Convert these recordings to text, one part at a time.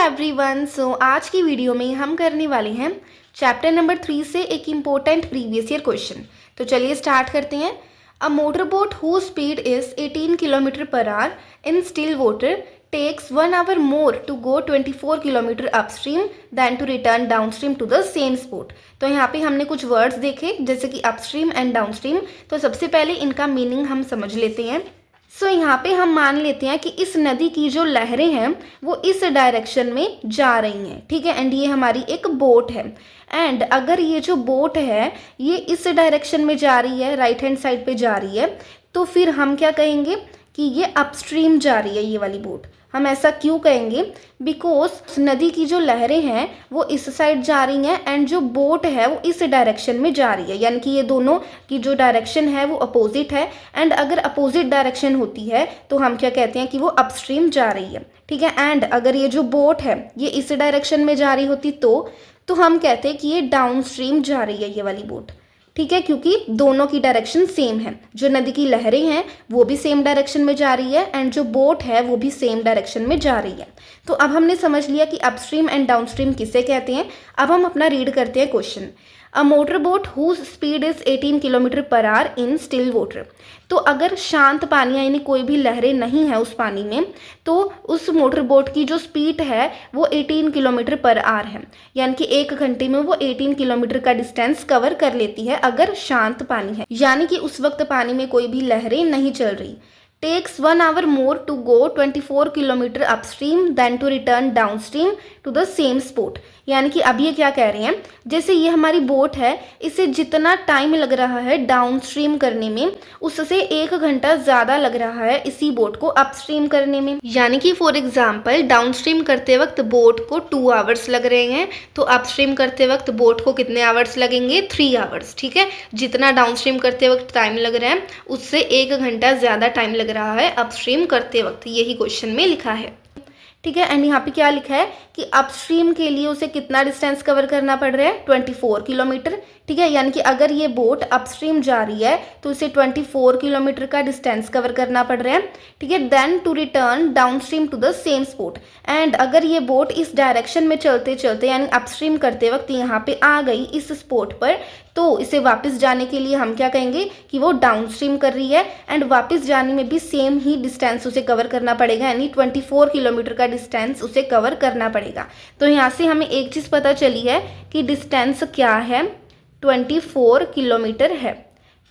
Everyone, सो आज की video में हम करने वाले हैं चैप्टर नंबर 3 से एक इम्पोर्टेंट प्रीवियस ईयर क्वेश्चन। तो चलिए स्टार्ट करते हैं। A motor boat whose speed is 18 kilometre per hour in still water takes 1 hour more to go 24 kilometre upstream than to return downstream to the same spot. तो यहाँ पे हमने कुछ words देखे जैसे कि अपस्ट्रीम एंड डाउनस्ट्रीम। तो सबसे पहले इनका मीनिंग हम समझ लेते हैं। सो यहाँ पे हम मान लेते हैं कि इस नदी की जो लहरें हैं वो इस डायरेक्शन में जा रही हैं, ठीक है। एंड ये हमारी एक बोट है। एंड अगर ये जो बोट है ये इस डायरेक्शन में जा रही है, राइट हैंड साइड पे जा रही है, तो फिर हम क्या कहेंगे कि ये अपस्ट्रीम जा रही है ये वाली बोट। हम ऐसा क्यों कहेंगे? बिकॉज नदी की जो लहरें हैं वो इस साइड जा रही हैं एंड जो बोट है वो इस डायरेक्शन में जा रही है, यानी कि ये दोनों की जो डायरेक्शन है वो अपोजिट है। एंड अगर अपोजिट डायरेक्शन होती है तो हम क्या कहते हैं कि वो अपस्ट्रीम जा रही है, ठीक है। एंड अगर ये जो बोट है ये इस डायरेक्शन में जा रही होती तो हम कहते हैं कि ये डाउनस्ट्रीम जा रही है ये वाली बोट, ठीक है, क्योंकि दोनों की डायरेक्शन सेम है। जो नदी की लहरें हैं वो भी सेम डायरेक्शन में जा रही है एंड जो बोट है वो भी सेम डायरेक्शन में जा रही है। तो अब हमने समझ लिया कि अपस्ट्रीम एंड डाउनस्ट्रीम किसे कहते हैं। अब हम अपना रीड करते हैं question. A motor boat whose speed is 18 kilometre per hour in still water. तो अगर शांत पानी यानी कोई भी लहरें नहीं है उस पानी में, तो उस मोटर बोट की जो स्पीड है वो 18 किलोमीटर पर आवर है, यानी कि 1 घंटे में वो 18 किलोमीटर का डिस्टेंस कवर कर लेती है अगर शांत पानी है, यानी कि उस वक्त पानी में कोई भी लहरें नहीं चल रही। Takes 1 hour more to go 24 kilometre upstream than to return downstream to the same spot. यानी कि अब ये क्या कह रहे हैं, जैसे ये हमारी बोट है, इसे जितना टाइम लग रहा है डाउनस्ट्रीम करने में उससे 1 घंटा ज़्यादा लग रहा है इसी बोट को अपस्ट्रीम करने में। यानी कि फॉर एग्जांपल डाउनस्ट्रीम करते वक्त बोट को 2 आवर्स लग रहे हैं, तो अपस्ट्रीम करते वक्त बोट को कितने आवर्स लगेंगे? 3 आवर्स, ठीक है। जितना डाउनस्ट्रीम करते वक्त टाइम लग रहा है उससे 1 घंटा ज़्यादा टाइम लग रहा है अपस्ट्रीम करते वक्त, यही क्वेश्चन में लिखा है, ठीक है। एंड यहाँ पे क्या लिखा है कि अपस्ट्रीम के लिए उसे कितना डिस्टेंस कवर करना पड़ रहा है? 24 किलोमीटर, ठीक है। यानी कि अगर ये बोट अपस्ट्रीम जा रही है तो उसे 24 किलोमीटर का डिस्टेंस कवर करना पड़ रहा है, ठीक है। Then to return downstream to the same spot. And अगर ये बोट इस डायरेक्शन में चलते चलते यानी अपस्ट्रीम करते वक्त यहाँ पे आ गई इस स्पॉट पर, तो इसे वापस जाने के लिए हम क्या कहेंगे कि वो डाउनस्ट्रीम कर रही है। एंड वापस जाने में भी सेम ही डिस्टेंस उसे कवर करना पड़ेगा, यानी 24 किलोमीटर का डिस्टेंस उसे कवर करना पड़ेगा। तो यहाँ से हमें एक चीज़ पता चली है कि डिस्टेंस क्या है, 24 किलोमीटर है,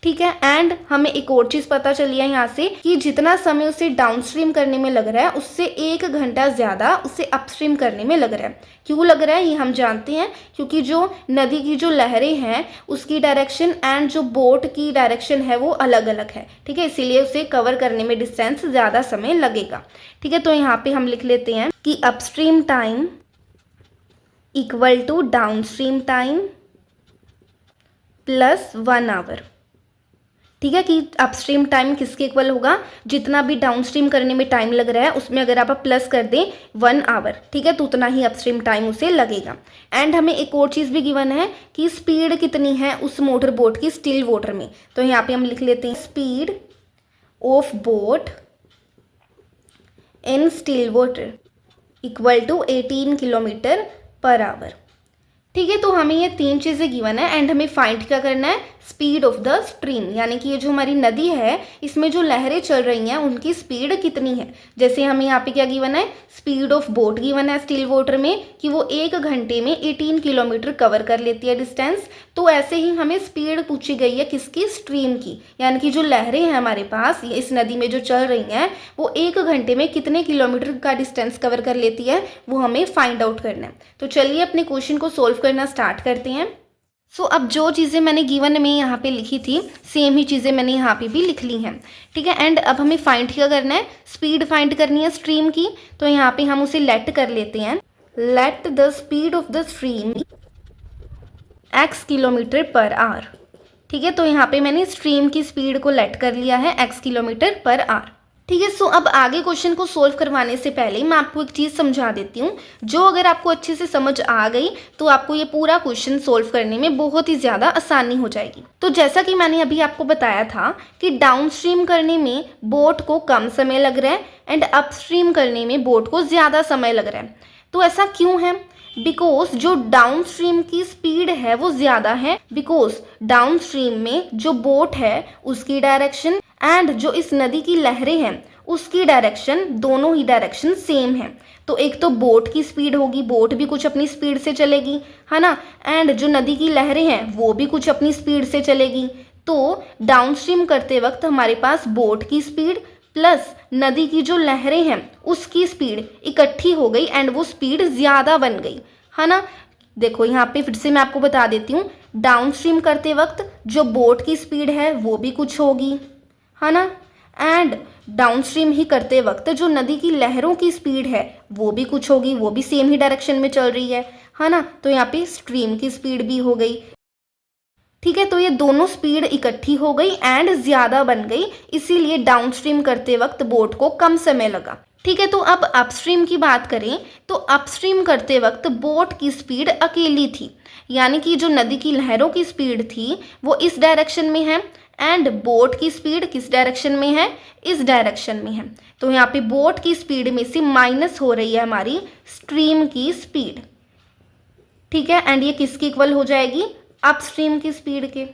ठीक है। एंड हमें एक और चीज़ पता चली है यहाँ से कि जितना समय उसे डाउनस्ट्रीम करने में लग रहा है उससे 1 घंटा ज़्यादा उसे अपस्ट्रीम करने में लग रहा है। क्यों लग रहा है ये हम जानते हैं, क्योंकि जो नदी की जो लहरें हैं उसकी डायरेक्शन एंड जो बोट की डायरेक्शन है वो अलग अलग है, ठीक है। इसीलिए उसे कवर करने में डिस्टेंस ज़्यादा समय लगेगा, ठीक है। तो यहाँ पे हम लिख लेते हैं कि upstream time equal to downstream time plus 1 hour, ठीक है। कि अपस्ट्रीम टाइम किसके इक्वल होगा? जितना भी डाउनस्ट्रीम करने में टाइम लग रहा है उसमें अगर आप प्लस कर दें 1 hour, ठीक है, तो उतना ही अपस्ट्रीम टाइम उसे लगेगा। एंड हमें एक और चीज़ भी गिवन है कि स्पीड कितनी है उस मोटर बोट की स्टिल वाटर में। तो यहाँ पे हम लिख लेते हैं speed of boat in still water equal to 18 kilometre per hour, ठीक है। तो हमें ये 3 चीज़ें गिवन है एंड हमें फाइंड क्या करना है? स्पीड ऑफ द स्ट्रीम, यानी कि ये जो हमारी नदी है इसमें जो लहरें चल रही हैं उनकी स्पीड कितनी है। जैसे हमें यहाँ पे क्या गिवन है? स्पीड ऑफ बोट गिवन है स्टिल वाटर में कि वो 1 घंटे में 18 किलोमीटर कवर कर लेती है डिस्टेंस। तो ऐसे ही हमें स्पीड पूछी गई है किसकी? स्ट्रीम की, यानी कि जो लहरें हैं हमारे पास इस नदी में जो चल रही हैं वो 1 घंटे में कितने किलोमीटर का डिस्टेंस कवर कर लेती है वो हमें फाइंड आउट करना है। तो चलिए अपने क्वेश्चन को सोल्व करना स्टार्ट करते हैं। सो अब जो चीज़ें मैंने गिवन में यहाँ पे लिखी थी सेम ही चीज़ें मैंने यहाँ पे भी लिख ली हैं, ठीक है। एंड अब हमें फाइंड क्या करना है? स्पीड फाइंड करनी है स्ट्रीम की। तो यहाँ पे हम उसे लेट कर लेते हैं, let the speed of the stream x kilometre per hour, ठीक है। तो यहाँ पे मैंने स्ट्रीम की स्पीड को लेट कर लिया है x किलोमीटर पर आवर, ठीक है। सो अब आगे क्वेश्चन को सोल्व करवाने से पहले मैं आपको एक चीज़ समझा देती हूँ, जो अगर आपको अच्छे से समझ आ गई तो आपको ये पूरा क्वेश्चन सोल्व करने में बहुत ही ज़्यादा आसानी हो जाएगी। तो जैसा कि मैंने अभी आपको बताया था कि डाउनस्ट्रीम करने में बोट को कम समय लग रहा है एंड अपस्ट्रीम करने में बोट को ज़्यादा समय लग रहा है। तो ऐसा क्यों है? बिकॉज जो डाउन स्ट्रीम की स्पीड है वो ज़्यादा है, बिकॉज डाउन स्ट्रीम में जो बोट है उसकी डायरेक्शन एंड जो इस नदी की लहरें हैं उसकी डायरेक्शन, दोनों ही डायरेक्शन सेम है। तो एक तो बोट की स्पीड होगी, बोट भी कुछ अपनी स्पीड से चलेगी, है ना, एंड जो नदी की लहरें हैं वो भी कुछ अपनी स्पीड से चलेगी। तो डाउन स्ट्रीम करते वक्त हमारे पास बोट की स्पीड प्लस नदी की जो लहरें हैं उसकी स्पीड इकट्ठी हो गई एंड वो स्पीड ज़्यादा बन गई, है ना। देखो यहाँ पे फिर से मैं आपको बता देती हूँ, डाउन स्ट्रीम करते वक्त जो बोट की स्पीड है वो भी कुछ होगी, है ना, एंड डाउन स्ट्रीम ही करते वक्त जो नदी की लहरों की स्पीड है वो भी कुछ होगी, वो भी सेम ही डायरेक्शन में चल रही है ना। तो यहाँ पे स्ट्रीम की स्पीड भी हो गई, ठीक है। तो ये दोनों स्पीड इकट्ठी हो गई एंड ज़्यादा बन गई, इसीलिए डाउन स्ट्रीम करते वक्त बोट को कम समय लगा, ठीक है। तो अब अपस्ट्रीम की बात करें तो अपस्ट्रीम करते वक्त बोट की स्पीड अकेली थी, यानी कि जो नदी की लहरों की स्पीड थी वो इस डायरेक्शन में है एंड बोट की स्पीड किस डायरेक्शन में है, इस डायरेक्शन में है। तो यहाँ पे बोट की स्पीड में से माइनस हो रही है हमारी स्ट्रीम की स्पीड, ठीक है, एंड ये किसकी इक्वल हो जाएगी, अपस्ट्रीम की स्पीड के,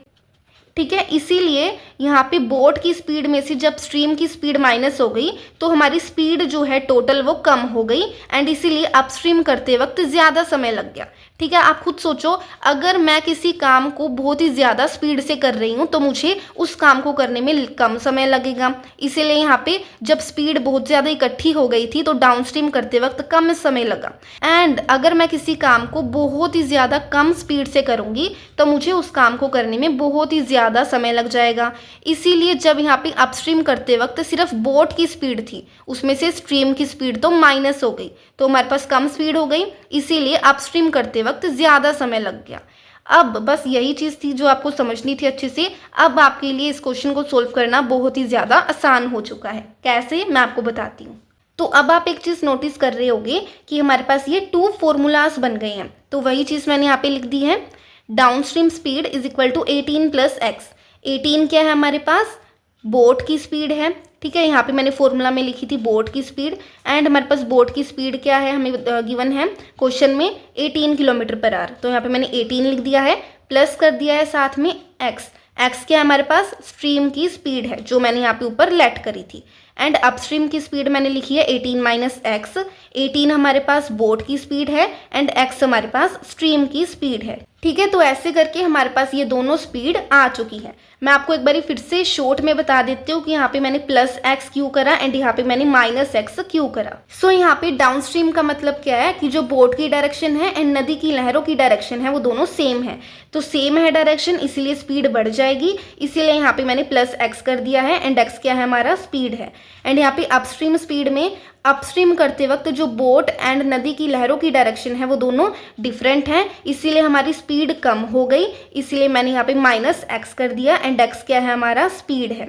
ठीक है। इसीलिए यहाँ पे बोट की स्पीड में से जब स्ट्रीम की स्पीड माइनस हो गई तो हमारी स्पीड जो है टोटल वो कम हो गई एंड इसीलिए अपस्ट्रीम करते वक्त ज़्यादा समय लग गया, ठीक है। आप खुद सोचो, अगर मैं किसी काम को बहुत ही ज़्यादा स्पीड से कर रही हूँ तो मुझे उस काम को करने में कम समय लगेगा, इसीलिए यहाँ पे जब स्पीड बहुत ज़्यादा इकट्ठी हो गई थी तो डाउनस्ट्रीम करते वक्त कम समय लगा। एंड अगर मैं किसी काम को बहुत ही ज़्यादा कम स्पीड से करूँगी तो मुझे उस काम को करने में बहुत ही ज़्यादा समय लग जाएगा। इसीलिए जब यहाँ पे अपस्ट्रीम करते वक्त सिर्फ बोट की स्पीड थी, उसमें से स्ट्रीम की स्पीड तो माइनस हो गई, तो हमारे पास कम स्पीड हो गई, इसीलिए अपस्ट्रीम करते वक्त ज़्यादा समय लग गया। अब बस यही चीज़ थी जो आपको समझनी थी अच्छे से। अब आपके लिए इस क्वेश्चन को सोल्व करना बहुत ही ज़्यादा आसान हो चुका है। कैसे, मैं आपको बताती हूँ। तो अब आप एक चीज़ नोटिस कर रहे होंगे कि हमारे पास ये 2 फॉर्मूलाज बन गए हैं, तो वही चीज़ मैंने यहाँ पे लिख दी है। Downstream speed is equal to 18 plus x. 18 क्या है हमारे पास, बोट की स्पीड है, ठीक है। यहाँ पे मैंने फॉर्मूला में लिखी थी बोट की स्पीड एंड हमारे पास बोट की स्पीड क्या है, हमें गिवन है क्वेश्चन में 18 किलोमीटर पर आवर। तो यहाँ पे मैंने 18 लिख दिया है, प्लस कर दिया है साथ में एक्स। एक्स क्या है हमारे पास, स्ट्रीम की स्पीड है जो मैंने यहाँ पे ऊपर लेट करी थी, एंड अपस्ट्रीम की स्पीड मैंने लिखी है 18 माइनस एक्स। 18 हमारे पास बोट की स्पीड है एंड एक्स हमारे पास स्ट्रीम की स्पीड है, ठीक है। तो ऐसे करके हमारे पास ये दोनों स्पीड आ चुकी है। मैं आपको एक बारी फिर से शॉर्ट में बता देती हूँ कि यहाँ पे मैंने प्लस एक्स क्यों करा एंड यहाँ पे मैंने माइनस एक्स क्यों करा। सो यहाँ पे डाउनस्ट्रीम का मतलब क्या है कि जो बोट की डायरेक्शन है एंड नदी की लहरों की डायरेक्शन है वो दोनों सेम है, तो सेम है डायरेक्शन, इसीलिए स्पीड बढ़ जाएगी, इसीलिए यहाँ पे मैंने प्लस एक्स कर दिया है एंड एक्स क्या है हमारा स्पीड है। एंड यहाँ पे अपस्ट्रीम स्पीड में अपस्ट्रीम करते वक्त जो बोट एंड नदी की लहरों की डायरेक्शन है वो दोनों डिफरेंट हैं, इसीलिए हमारी स्पीड कम हो गई, इसीलिए मैंने यहाँ पे माइनस एक्स कर दिया एंड एक्स क्या है हमारा स्पीड है,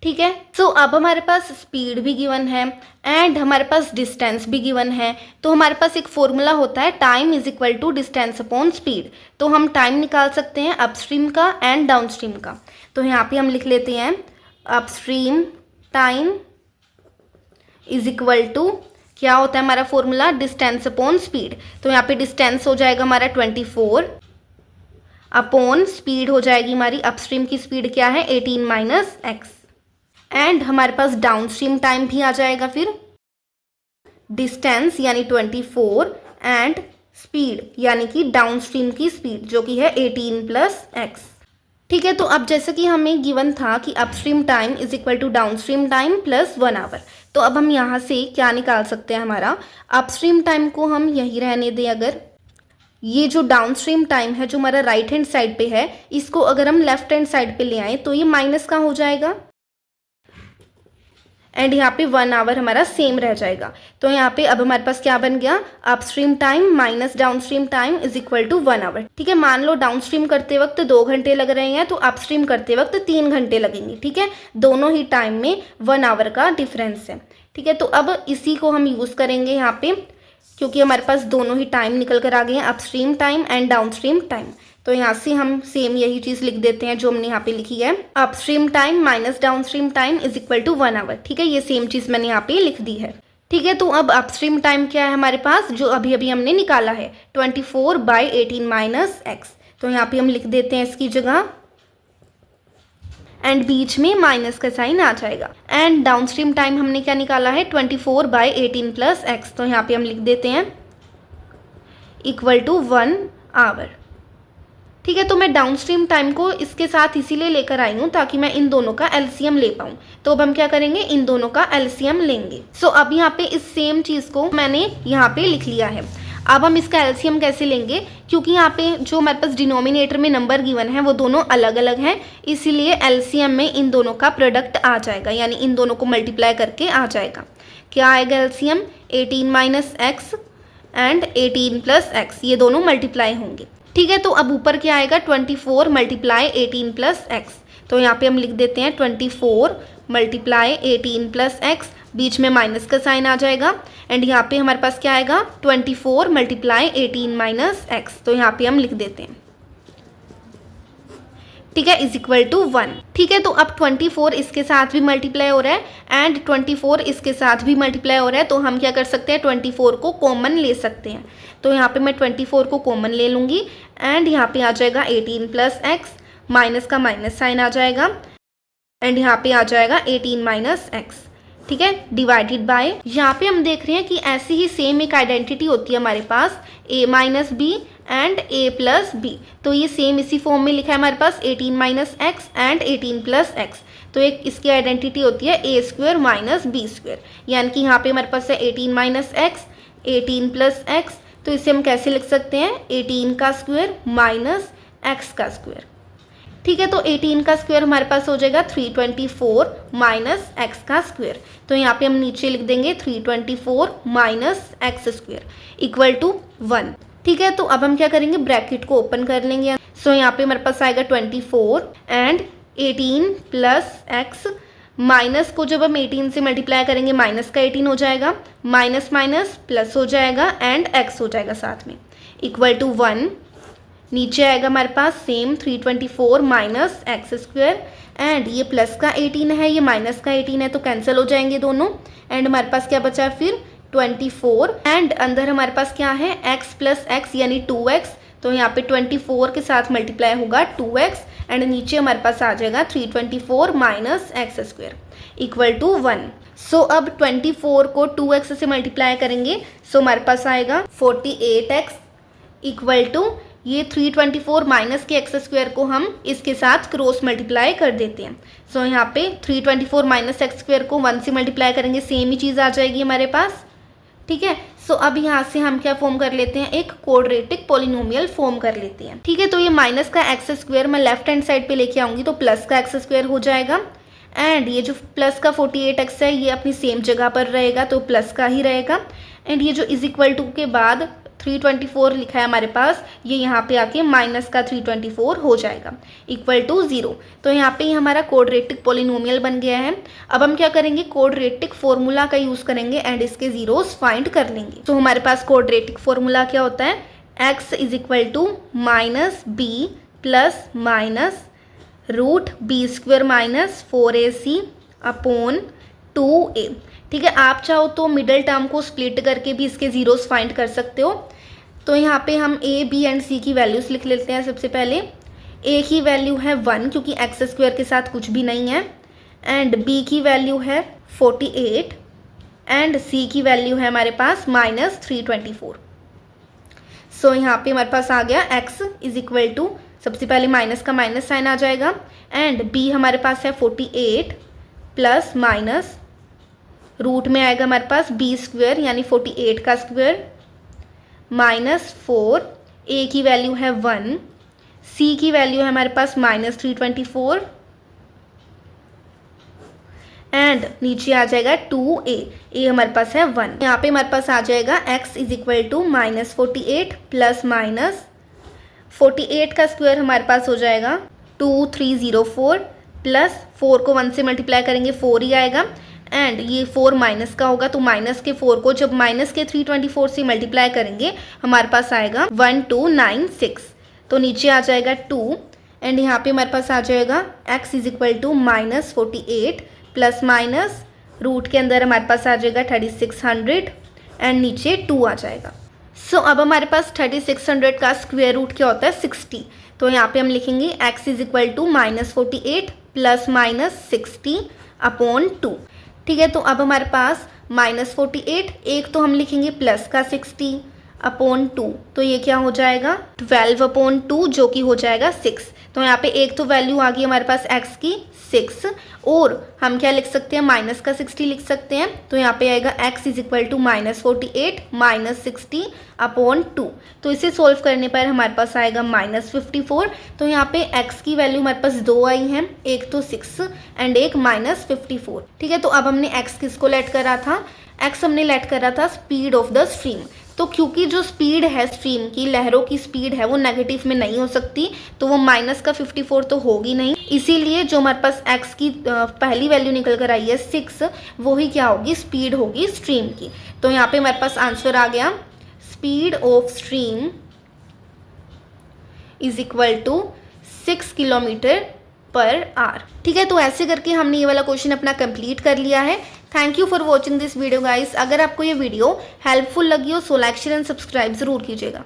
ठीक है। सो अब हमारे पास स्पीड भी गिवन है एंड हमारे पास डिस्टेंस भी गिवन है, तो हमारे पास एक फॉर्मूला होता है time is equal to distance upon speed. तो हम टाइम निकाल सकते हैं अपस्ट्रीम का एंड डाउनस्ट्रीम का। तो यहाँ पे हम लिख लेते हैं upstream time is equal to, क्या होता है हमारा फॉर्मूला, डिस्टेंस अपॉन स्पीड। तो यहाँ पे डिस्टेंस हो जाएगा हमारा 24 अपॉन स्पीड हो जाएगी हमारी, अपस्ट्रीम की स्पीड क्या है 18 माइनस एक्स, एंड हमारे पास डाउनस्ट्रीम टाइम भी आ जाएगा फिर, डिस्टेंस यानी 24 एंड स्पीड यानी कि डाउनस्ट्रीम की स्पीड जो कि है 18 प्लस एक्स, ठीक है। तो अब जैसे कि हमें गिवन था कि upstream time is equal to downstream time plus 1 hour, तो अब हम यहाँ से क्या निकाल सकते हैं, हमारा अपस्ट्रीम टाइम को हम यही रहने दें। अगर ये जो डाउनस्ट्रीम टाइम है जो हमारा राइट हैंड साइड पे है, इसको अगर हम लेफ्ट हैंड साइड पे ले आए तो ये माइनस का हो जाएगा एंड यहाँ पे 1 आवर हमारा सेम रह जाएगा। तो यहाँ पे अब हमारे पास क्या बन गया, upstream time minus downstream time is equal to 1 hour, ठीक है। मान लो डाउनस्ट्रीम करते वक्त 2 घंटे लग रहे हैं तो अपस्ट्रीम करते वक्त 3 घंटे लगेंगे, ठीक है। दोनों ही टाइम में 1 आवर का डिफरेंस है, ठीक है। तो अब इसी को हम यूज़ करेंगे यहाँ पे, क्योंकि हमारे पास दोनों ही टाइम निकल कर आ गए हैं, upstream time and downstream time. तो यहाँ से हम सेम यही चीज़ लिख देते हैं जो हमने यहाँ पे लिखी है, upstream time minus downstream time is equal to 1 hour, ठीक है। ये सेम चीज़ मैंने यहाँ पे लिख दी है। ठीक है, तो अब अपस्ट्रीम टाइम क्या है हमारे पास, जो अभी अभी हमने निकाला है 24/18 माइनस एक्स। तो यहाँ पे हम लिख देते हैं इसकी जगह, एंड बीच में माइनस का साइन आ जाएगा। एंड डाउनस्ट्रीम टाइम हमने क्या निकाला है 24/18 प्लस एक्स। तो यहाँ पे हम लिख देते हैं इक्वल टू 1 आवर। ठीक है, तो मैं डाउनस्ट्रीम टाइम को इसके साथ इसीलिए लेकर आई हूँ ताकि मैं इन दोनों का एलसीएम ले पाऊँ। तो अब हम क्या करेंगे, इन दोनों का एलसीएम लेंगे। सो अब यहाँ पे इस सेम चीज़ को मैंने यहाँ पे लिख लिया है। अब हम इसका एलसीएम कैसे लेंगे, क्योंकि यहाँ पे जो हमारे पास डिनोमिनेटर में नंबर गिवन है वो दोनों अलग अलग हैं, इसीलिए एलसीएम में इन दोनों का प्रोडक्ट आ जाएगा, यानी इन दोनों को मल्टीप्लाई करके आ जाएगा। क्या आएगा LCM, 18 minus x and 18 plus x, ये दोनों मल्टीप्लाई होंगे। ठीक है, तो अब ऊपर क्या आएगा 24 मल्टीप्लाई 18 प्लस एक्स। तो यहाँ पे हम लिख देते हैं 24 मल्टीप्लाई 18 प्लस एक्स, बीच में माइनस का साइन आ जाएगा। एंड यहाँ पे हमारे पास क्या आएगा 24 मल्टीप्लाई 18 माइनस एक्स। तो यहाँ पे हम लिख देते हैं, ठीक है, इज इक्वल टू 1। ठीक है, तो अब 24 इसके साथ भी मल्टीप्लाई हो रहा है एंड 24 इसके साथ भी मल्टीप्लाई हो रहा है, तो हम क्या कर सकते हैं 24 को कॉमन ले सकते हैं। तो यहाँ पे मैं 24 को कॉमन ले लूँगी एंड यहाँ पे आ जाएगा 18 प्लस एक्स, माइनस का माइनस साइन आ जाएगा एंड यहाँ पे आ जाएगा 18 माइनस एक्स। ठीक है, डिवाइडेड बाय, यहाँ पे हम देख रहे हैं कि ऐसी ही सेम एक आइडेंटिटी होती है हमारे पास a minus b and a plus b. तो ये सेम इसी फॉर्म में लिखा है हमारे पास 18 minus x and 18 plus x. तो एक इसकी आइडेंटिटी होती है a square minus b square, यानी कि यहाँ पे हमारे पास है 18 माइनस एक्स 18 प्लस एक्स। तो इसे हम कैसे लिख सकते हैं 18 का स्क्वायर माइनस एक्स का स्क्वायर। ठीक है, तो 18 का स्क्वायर हमारे पास हो जाएगा 324 माइनस एक्स का स्क्वायर। तो यहाँ पे हम नीचे लिख देंगे 324 minus x square equal to 1। ठीक है, तो अब हम क्या करेंगे ब्रैकेट को ओपन कर लेंगे। सो यहाँ पे हमारे पास आएगा 24 एंड 18 प्लस एक्स, माइनस को जब हम 18 से मल्टीप्लाई करेंगे माइनस का 18 हो जाएगा, माइनस माइनस प्लस हो जाएगा एंड एक्स हो जाएगा साथ में, इक्वल टू 1। नीचे आएगा हमारे पास same 324 minus x square and ये प्लस का 18 है, ये माइनस का 18 है, तो कैंसिल हो जाएंगे दोनों। एंड हमारे पास क्या बचा है फिर 24 एंड अंदर हमारे पास क्या है x प्लस एक्स यानी 2x। तो यहाँ पे 24 के साथ मल्टीप्लाई होगा 2x एंड नीचे हमारे पास आ जाएगा 324 minus x square equal to 1। So अब 24 को 2x से मल्टीप्लाई करेंगे, सो हमारे पास आएगा 48x इक्वल टू ये 324 माइनस के एक्स स्क्वायर को हम इसके साथ क्रॉस मल्टीप्लाई कर देते हैं। सो यहाँ पे 324 माइनस एक्स स्क्वायर को 1 से मल्टीप्लाई करेंगे, सेम ही चीज़ आ जाएगी हमारे पास। ठीक है, सो अब यहाँ से हम क्या फॉर्म कर लेते हैं, एक क्वाड्रेटिक पॉलिनोमियल फॉर्म कर लेते हैं। ठीक है, तो ये माइनस का एक्स स्क्वायर मैं लेफ्ट हैंड साइड पे लेके आऊँगी तो प्लस का एक्स स्क्वायर हो जाएगा एंड ये जो प्लस का 48x है ये अपनी सेम जगह पर रहेगा तो प्लस का ही रहेगा। एंड ये जो इज इक्वल टू के बाद 324 लिखा है हमारे पास, ये यहाँ पे आके माइनस का 324 हो जाएगा इक्वल टू 0। तो यहाँ पे हमारा क्वाड्रेटिक पॉलिनोमियल बन गया है। अब हम क्या करेंगे क्वाड्रेटिक फॉर्मूला का यूज़ करेंगे एंड इसके जीरोस फाइंड कर लेंगे। तो हमारे पास क्वाड्रेटिक फॉर्मूला क्या होता है, x is equal to minus b plus minus root b square minus 4ac upon 2a। ठीक है, आप चाहो तो मिडल टर्म को स्प्लिट करके भी इसके जीरोस फाइंड कर सकते हो। तो यहाँ पे हम a, b एंड c की वैल्यूज़ लिख लेते हैं। सबसे पहले a की वैल्यू है 1 क्योंकि एक्स स्क्वायर के साथ कुछ भी नहीं है, एंड b की वैल्यू है 48 एंड c की वैल्यू है हमारे पास माइनस 324। सो यहाँ पे हमारे पास आ गया x इज इक्वल टू, सबसे पहले माइनस का माइनस साइन आ जाएगा एंड b हमारे पास है 48 प्लस माइनस रूट में आएगा हमारे पास बी स्क्वायर यानी 48 का स्क्वायर माइनस 4, a की वैल्यू है 1, c की वैल्यू है हमारे पास माइनस 324 एंड नीचे आ जाएगा 2a हमारे पास है 1। यहाँ पे हमारे पास आ जाएगा x is equal to minus 48 plus minus 48 का स्क्वायर हमारे पास हो जाएगा 2304 प्लस 4 को 1 से मल्टीप्लाई करेंगे 4 ही आएगा एंड ये 4 माइनस का होगा तो माइनस के 4 को जब माइनस के 324 से मल्टीप्लाई करेंगे हमारे पास आएगा 1296। तो नीचे आ जाएगा 2 एंड यहाँ पे हमारे पास आ जाएगा x is equal to minus 48 plus minus root के अंदर हमारे पास आ जाएगा 3600 एंड नीचे 2 आ जाएगा। सो अब हमारे पास 3600 का स्क्वायर रूट क्या होता है 60। तो यहाँ पे हम लिखेंगे x is equal to -48 plus -60 upon 2। ठीक है, तो अब हमारे पास -48, एक तो हम लिखेंगे प्लस का 60 अपॉन 2, तो ये क्या हो जाएगा 12 अपॉन 2 जो कि हो जाएगा 6। तो यहाँ पे एक तो वैल्यू आ गई हमारे पास x की 6, और हम क्या लिख सकते हैं माइनस का 60 लिख सकते हैं। तो यहाँ पे आएगा x is equal to -48 -60 upon 2। तो इसे सोल्व करने पर हमारे पास आएगा -54। तो यहाँ पे x की वैल्यू हमारे पास 2 आई हैं, एक तो 6 एंड एक -54। ठीक है, तो अब हमने x किसको लेट करा था, x हमने लेट करा था स्पीड ऑफ द स्ट्रीम। तो क्योंकि जो स्पीड है स्ट्रीम की, लहरों की स्पीड है, वो नेगेटिव में नहीं हो सकती, तो वो माइनस का 54 तो होगी नहीं, इसीलिए जो हमारे पास x की पहली वैल्यू निकल कर आई है 6, वही क्या होगी स्पीड होगी स्ट्रीम की। तो यहाँ पे हमारे पास आंसर आ गया speed of stream is equal to 6 kilometre per hour. ठीक है, तो ऐसे करके हमने ये वाला क्वेश्चन अपना कंप्लीट कर लिया है। Thank you for watching this video guys. अगर आपको ये वीडियो हेल्पफुल लगी हो so like share and subscribe जरूर कीजिएगा।